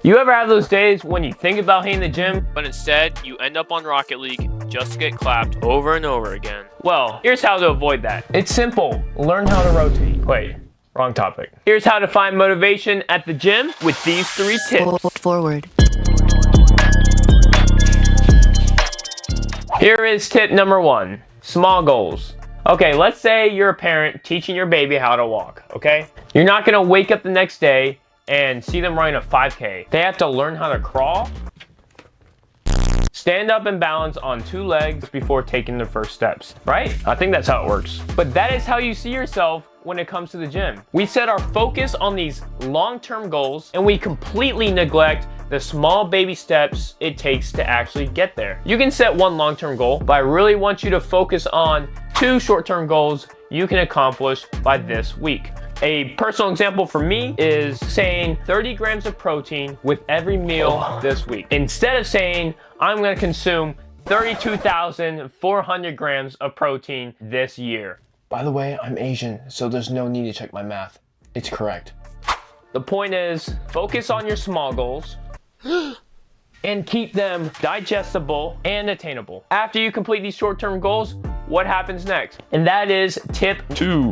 You ever have those days when you think about hitting the gym, but instead you end up on Rocket League just to get clapped over and over again? Well, here's how to avoid that. It's simple. Learn how to rotate. Wait, wrong topic. Here's how to find motivation at the gym with these 3 tips. Forward. Here is tip number 1. Small goals. Okay, let's say you're a parent teaching your baby how to walk, okay? You're not gonna wake up the next day and see them running a 5K. They have to learn how to crawl, stand up and balance on 2 legs before taking their first steps, right? I think that's how it works. But that is how you see yourself when it comes to the gym. We set our focus on these long-term goals and we completely neglect the small baby steps it takes to actually get there. You can set 1 long-term goal, but I really want you to focus on 2 short-term goals you can accomplish by this week. A personal example for me is saying 30 grams of protein with every meal this week. Instead of saying, I'm gonna consume 32,400 grams of protein this year. By the way, I'm Asian, so there's no need to check my math. It's correct. The point is, focus on your small goals and keep them digestible and attainable. After you complete these short-term goals, what happens next? And that is tip 2.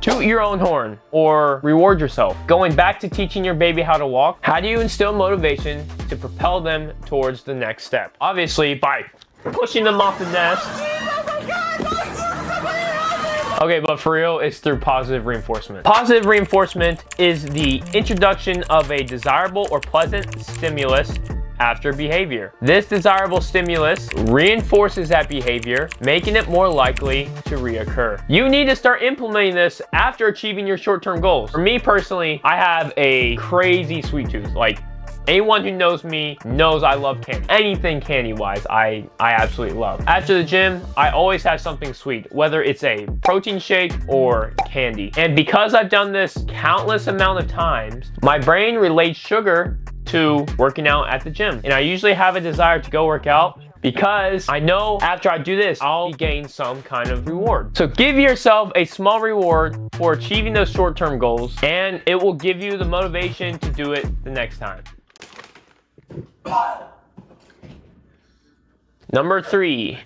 Toot your own horn or reward yourself. Going back to teaching your baby how to walk, how do you instill motivation to propel them towards the next step? Obviously by pushing them off the nest. Okay, but for real, it's through positive reinforcement. Positive reinforcement is the introduction of a desirable or pleasant stimulus after behavior. This desirable stimulus reinforces that behavior, making it more likely to reoccur. You need to start implementing this after achieving your short-term goals. For me personally, I have a crazy sweet tooth. Like, anyone who knows me knows I love candy. Anything candy-wise, I absolutely love. After the gym, I always have something sweet, whether it's a protein shake or candy. And because I've done this countless amount of times, my brain relates sugar to working out at the gym. And I usually have a desire to go work out because I know after I do this, I'll gain some kind of reward. So give yourself a small reward for achieving those short-term goals, and it will give you the motivation to do it the next time. Number 3,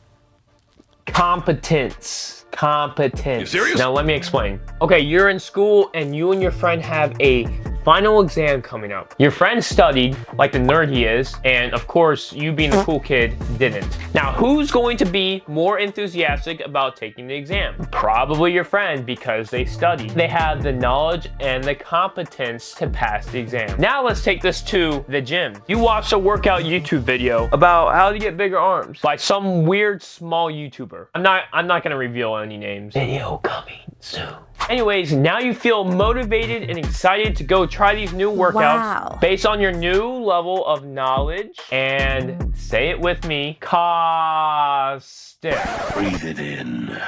competence. Competence. You serious? Now let me explain. Okay, you're in school and you and your friend have a final exam coming up. Your friend studied like the nerd he is, and of course, you being the cool kid didn't. Now, who's going to be more enthusiastic about taking the exam? Probably your friend, because they studied. They have the knowledge and the competence to pass the exam. Now let's take this to the gym. You watched a workout YouTube video about how to get bigger arms by some weird small YouTuber. I'm not gonna reveal any names. Video coming soon. Anyways, now you feel motivated and excited to go try these new workouts based on your new level of knowledge, and say it with me, caustic. Breathe it in.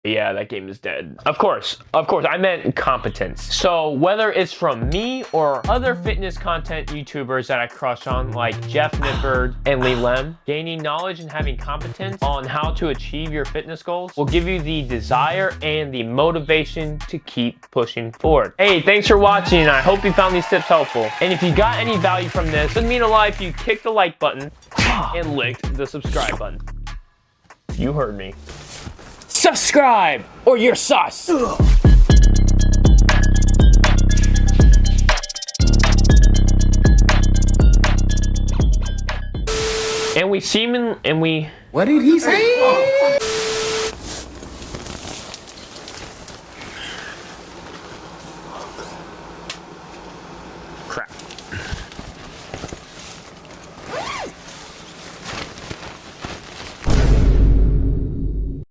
Yeah, that game is dead. Of course, I meant competence. So whether it's from me or other fitness content YouTubers that I crush on, like Jeff Nippard and Lee Lem, gaining knowledge and having competence on how to achieve your fitness goals will give you the desire and the motivation to keep pushing forward. Hey, thanks for watching, and I hope you found these tips helpful. And if you got any value from this, it would mean a lot if you kicked the like button and licked the subscribe button. You heard me. Subscribe or you're sus. And we seem and we. What did he say?